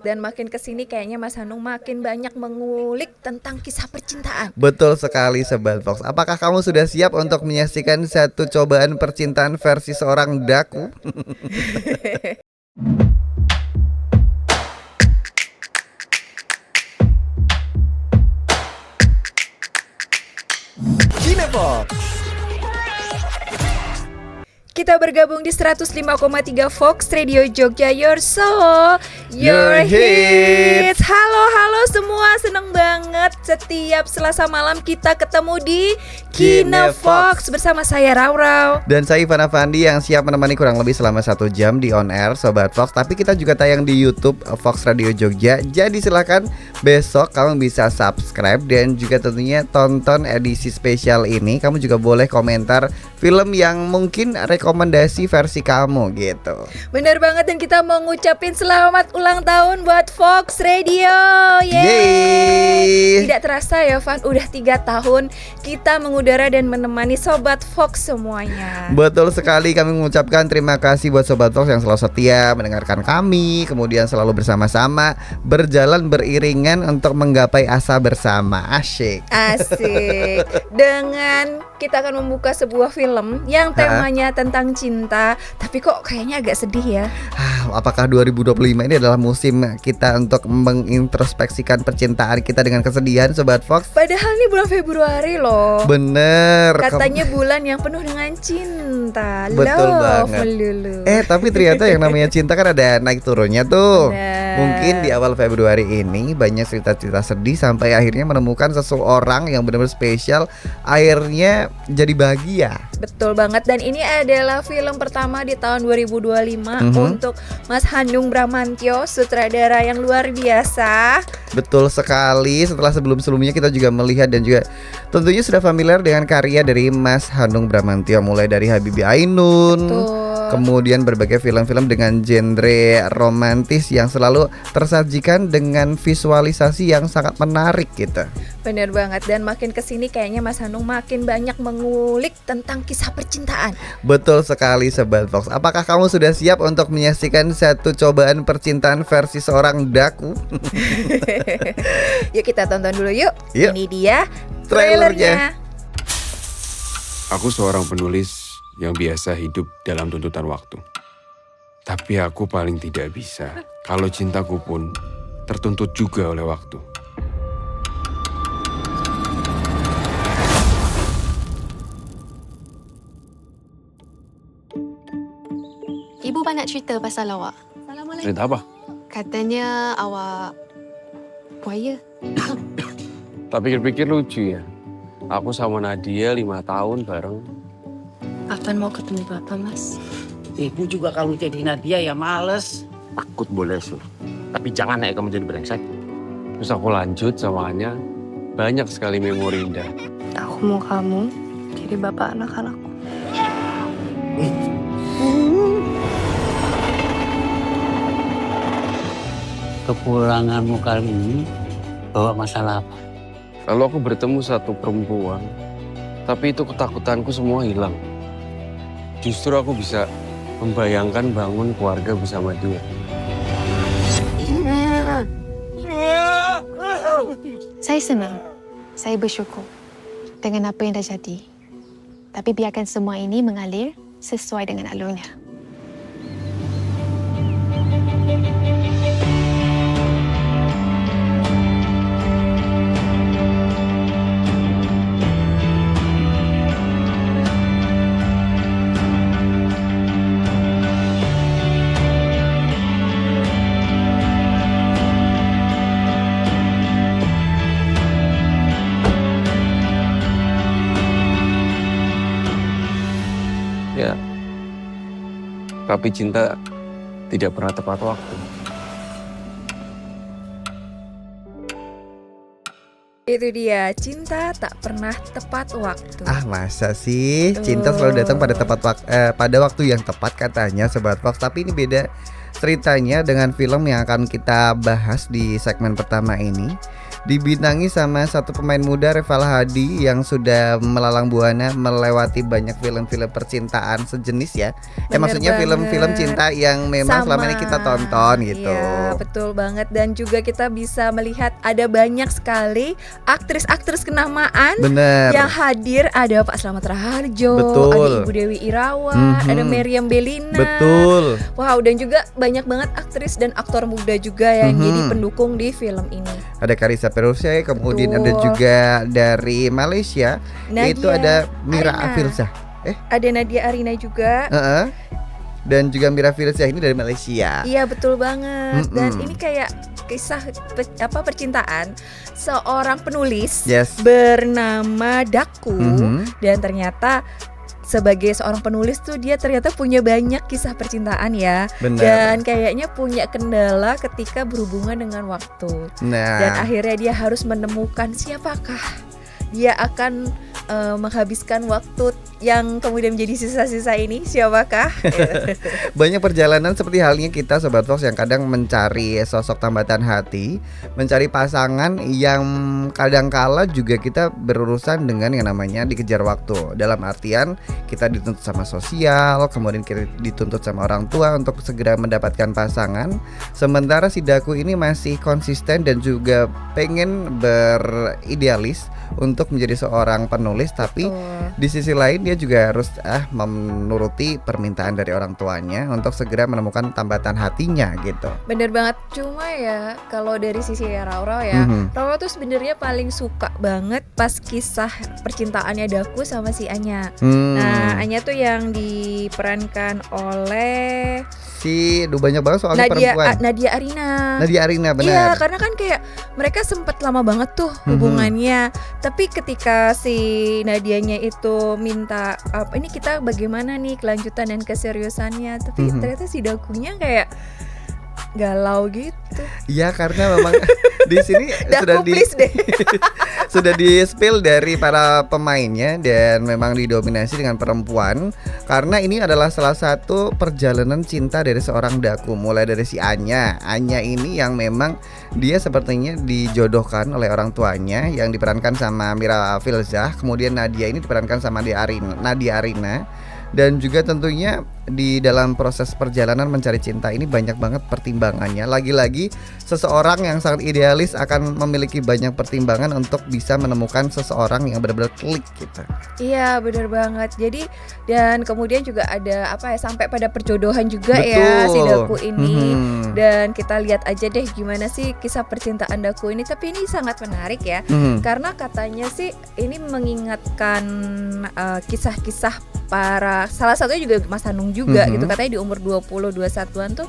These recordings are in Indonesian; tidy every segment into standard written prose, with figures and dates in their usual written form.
Dan makin kesini kayaknya Mas Hanung makin banyak mengulik tentang kisah percintaan. Betul sekali Sobat Fox. Apakah kamu sudah siap untuk menyaksikan satu cobaan percintaan versi seorang Daku? Cinefox. Kita bergabung di 105,3 Fox Radio Jogja, your soul, your hits. Halo semua, seneng banget setiap Selasa malam kita ketemu di Cinefox bersama saya Raurau. Dan saya Ivan Afandi yang siap menemani kurang lebih selama 1 jam di on air Sobat Fox. Tapi kita juga tayang di YouTube Fox Radio Jogja. Jadi silakan besok kamu bisa subscribe dan juga tentunya tonton edisi spesial ini. Kamu juga boleh komentar film yang mungkin rekomendasi versi kamu gitu. Bener banget, dan kita mau ngucapin selamat ulang tahun buat Fox Radio. Yeay. Tidak terasa ya Van, udah 3 tahun kita mengudara dan menemani Sobat Fox semuanya. Betul sekali, kami mengucapkan terima kasih buat Sobat Fox yang selalu setia mendengarkan kami. Kemudian selalu bersama-sama berjalan beriringan untuk menggapai asa bersama. Asik. Dengan kita akan membuka sebuah film yang temanya tentang cinta. Tapi kok kayaknya agak sedih ya. Apakah 2025 ini adalah musim kita untuk mengintrospeksikan percintaan kita dengan kesedihan Sobat Fox? Padahal ini bulan Februari loh. Bener. Katanya bulan yang penuh dengan cinta. Betul banget. Melulu. Tapi ternyata yang namanya cinta kan ada naik turunnya tuh. Bener. Mungkin di awal Februari ini banyak cerita-cerita sedih sampai akhirnya menemukan seseorang yang benar-benar spesial. Akhirnya jadi bahagia. Betul banget, dan ini adalah film pertama di tahun 2025 untuk Mas Hanung Bramantyo, sutradara yang luar biasa. Betul sekali. Setelah sebelum-sebelumnya kita juga melihat dan juga tentunya sudah familiar dengan karya dari Mas Hanung Bramantyo, mulai dari Habibie Ainun. Betul. Kemudian berbagai film-film dengan genre romantis yang selalu tersajikan dengan visualisasi yang sangat menarik gitu. Bener banget, dan makin kesini kayaknya Mas Hanung makin banyak mengulik tentang kisah percintaan. Betul sekali Sobat Fox. Apakah kamu sudah siap untuk menyaksikan satu cobaan percintaan versi seorang Daku? Yuk kita tonton dulu yuk. Yuk. Ini dia Trailernya. Aku seorang penulis yang biasa hidup dalam tuntutan waktu. Tapi aku paling tidak bisa kalau cintaku pun tertuntut juga oleh waktu. Ibu banyak cerita pasal awak. Cerita apa? Katanya awak buaya. Tak pikir-pikir lucu ya. Aku sama Nadia 5 tahun bareng. Kapan mau ketemu Bapak, Mas? Ibu juga kalau jadi Nadia ya males. Takut boleh Sur, tapi jangan naik kamu jadi brengsek. Terus aku lanjut sama Anya. Banyak sekali memori indah. Aku mau kamu jadi bapak anak-anakku. Kepulanganmu kali ini bawa masalah apa? Lalu aku bertemu satu perempuan. Tapi itu ketakutanku semua hilang. Justru aku bisa membayangkan bangun keluarga bersama dia. Saya senang. Saya bersyukur dengan apa yang dah jadi. Tapi biarkan semua ini mengalir sesuai dengan alurnya. Ya, tapi cinta tidak pernah tepat waktu. Itu dia, cinta tak pernah tepat waktu. Masa sih cinta selalu datang pada waktu yang tepat katanya Sobat Fox. Tapi ini beda ceritanya dengan film yang akan kita bahas di segmen pertama ini. dibintangi sama satu pemain muda Reval Hadi yang sudah melalang buana melewati banyak film-film percintaan sejenis ya. Bener Maksudnya film-film banget. cinta yang memang selama ini kita tonton gitu. Iya, betul banget. Dan juga kita bisa melihat ada banyak sekali aktris-aktris kenamaan Bener. yang hadir. Ada Pak Slamet Raharjo, Betul. ada Ibu Dewi Irawan, ada Meriam Bellina. Betul. Wow, dan juga banyak banget aktris dan aktor muda juga yang jadi pendukung di film ini. Ada Karissa Peruse, kemudian Betul. ada juga dari Malaysia Nadia itu ada Mira Arina. Afilzah. Ada Nadia Arina juga. Heeh. Dan juga Mira Afilzah ini dari Malaysia. Iya, betul banget. Dan Mm-mm. ini kayak kisah percintaan seorang penulis Yes. bernama Daku. Mhm. Dan ternyata sebagai seorang penulis tuh dia ternyata punya banyak kisah percintaan ya. Benar. Dan kayaknya punya kendala ketika berhubungan dengan waktu. Dan Nah, akhirnya dia harus menemukan siapakah dia akan menghabiskan waktu yang kemudian menjadi sisa-sisa ini, siapakah? banyak perjalanan seperti halnya kita Sobat Fox yang kadang mencari sosok tambatan hati, mencari pasangan yang kadangkala juga kita berurusan dengan yang namanya dikejar waktu. Dalam artian kita dituntut sama sosial, kemudian kita dituntut sama orang tua untuk segera mendapatkan pasangan. Sementara si Daku ini masih konsisten dan juga pengen beridealis untuk menjadi seorang penulis, tapi di sisi lain dia juga harus menuruti permintaan dari orang tuanya untuk segera menemukan tambatan hatinya gitu. Bener banget. Cuma ya kalau dari sisi Rauro ya, Rauro tuh sebenarnya paling suka banget pas kisah percintaannya Daku sama si Anya. Nah, Anya tuh yang diperankan oleh Banyak banget soalnya perempuan. Nadia Arina. Nadia Arina, benar. Iya, karena kan kayak mereka sempat lama banget tuh hubungannya. Tapi ketika si Nadianya itu minta ini kita bagaimana nih kelanjutan dan keseriusannya, tapi ternyata si Dakunya kayak galau gitu. Iya, karena memang di sini Daku please deh. sudah di-spill dari para pemainnya dan memang didominasi dengan perempuan karena ini adalah salah satu perjalanan cinta dari seorang Daku, mulai dari si Anya. Anya ini yang memang dia sepertinya dijodohkan oleh orang tuanya yang diperankan sama Mira Afilzah, kemudian Nadia ini diperankan sama Nadia Arina. Dan juga tentunya di dalam proses perjalanan mencari cinta ini banyak banget pertimbangannya. Lagi-lagi seseorang yang sangat idealis akan memiliki banyak pertimbangan untuk bisa menemukan seseorang yang benar-benar klik gitu. Iya, benar banget. Jadi dan kemudian juga ada sampai pada perjodohan juga ya si Daku ini. Dan kita lihat aja deh gimana sih kisah percintaan Daku ini. Tapi ini sangat menarik ya. Karena katanya sih ini mengingatkan kisah-kisah para, salah satunya juga Mas Hanung juga gitu, katanya di umur 20-21an tuh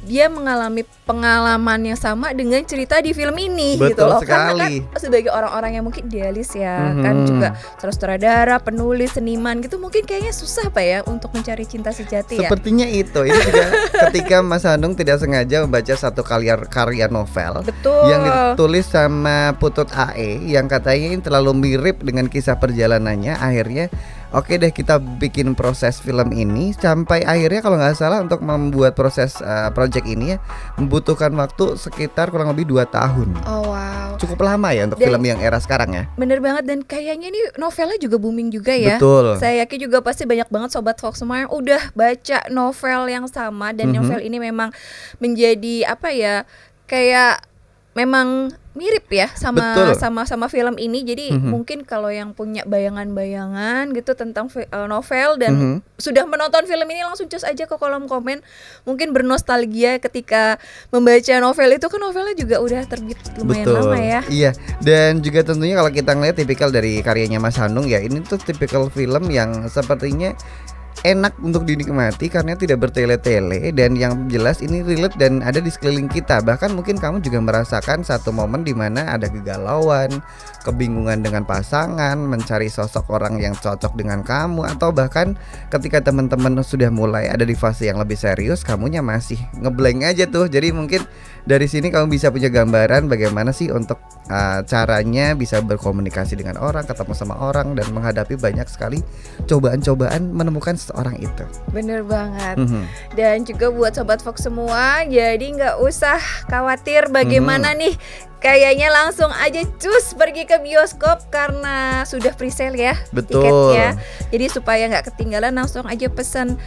dia mengalami pengalaman yang sama dengan cerita di film ini. Betul gitu loh. sekali. Karena kan sebagai orang-orang yang mungkin idealis ya, kan juga sutradara, penulis, seniman gitu, mungkin kayaknya susah Pak ya untuk mencari cinta sejati ya. Sepertinya itu. Ini juga ketika Mas Hanung tidak sengaja membaca satu karya novel. Betul. Yang ditulis sama Putut AE yang katanya ini terlalu mirip dengan kisah perjalanannya. Akhirnya oke deh, kita bikin proses film ini sampai akhirnya kalau nggak salah untuk membuat proses project ini ya membutuhkan waktu sekitar kurang lebih 2 tahun. Oh wow. Cukup lama ya untuk Dan film yang era sekarang ya. Bener banget, dan kayaknya ini novelnya juga booming juga ya. Betul. Saya yakin juga pasti banyak banget Sobat Fox semua yang udah baca novel yang sama. Dan novel ini memang menjadi kayak memang mirip ya Betul. sama film ini. Jadi mungkin kalau yang punya bayangan-bayangan gitu tentang novel dan sudah menonton film ini, langsung cus aja ke kolom komen. Mungkin bernostalgia ketika membaca novel itu, kan novelnya juga udah terbit lumayan lama ya. Iya, dan juga tentunya kalau kita ngeliat tipikal dari karyanya Mas Hanung ya, ini tuh tipikal film yang sepertinya enak untuk dinikmati karena tidak bertele-tele, dan yang jelas ini relate dan ada di sekeliling kita. Bahkan mungkin kamu juga merasakan satu momen di mana ada kegalauan, kebingungan dengan pasangan, mencari sosok orang yang cocok dengan kamu, atau bahkan ketika teman-teman sudah mulai ada di fase yang lebih serius, kamunya masih ngeblank aja tuh. Jadi mungkin dari sini kamu bisa punya gambaran bagaimana sih untuk caranya bisa berkomunikasi dengan orang, ketemu sama orang, dan menghadapi banyak sekali cobaan-cobaan menemukan seorang itu. Bener banget. Mhm. Dan juga buat Sobat Fox semua, jadi nggak usah khawatir bagaimana nih. Kayaknya langsung aja cus pergi ke bioskop karena sudah presale ya Betul. tiketnya. Jadi supaya nggak ketinggalan langsung aja pesan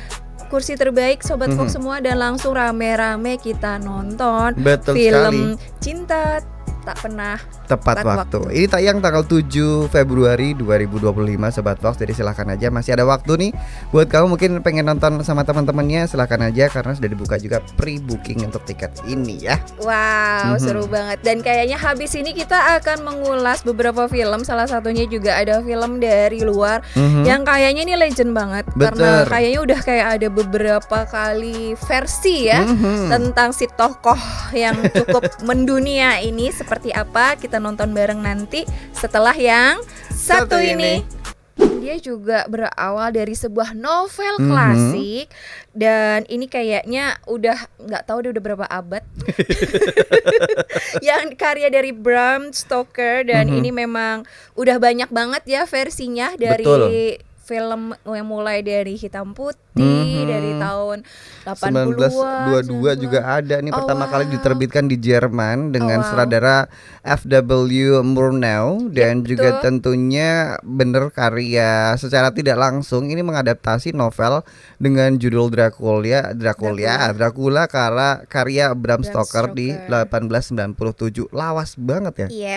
kursi terbaik Sobat Fox semua dan langsung rame-rame kita nonton Betul film Cinta Tak Pernah Tepat waktu. Ini tayang tanggal 7 Februari 2025 Sobat Fox. Jadi silahkan aja, masih ada waktu nih buat kamu mungkin pengen nonton sama teman-temannya, silahkan aja karena sudah dibuka juga pre-booking untuk tiket ini ya. Wow, seru banget. Dan kayaknya habis ini kita akan mengulas beberapa film. Salah satunya juga ada film dari luar yang kayaknya ini legend banget. Karena Betul. kayaknya udah kayak ada beberapa kali versi ya tentang si tokoh yang cukup mendunia ini seperti apa. Kita nonton bareng nanti setelah yang satu ini. Dia juga berawal dari sebuah novel klasik dan ini kayaknya udah nggak tahu dia udah berapa abad. Yang karya dari Bram Stoker dan ini memang udah banyak banget ya versinya dari Betul. film yang mulai dari Hitam Putih dari tahun 80-an 1922 juga ada nih, Oh, pertama kali wow. diterbitkan di Jerman dengan Oh, wow. sutradara F.W. Murnau dan Yep, juga betul. tentunya bener karya secara tidak langsung ini mengadaptasi novel dengan judul Dracula karya Bram Bram Stoker di Stoker. 1897. Lawas banget ya. Iya,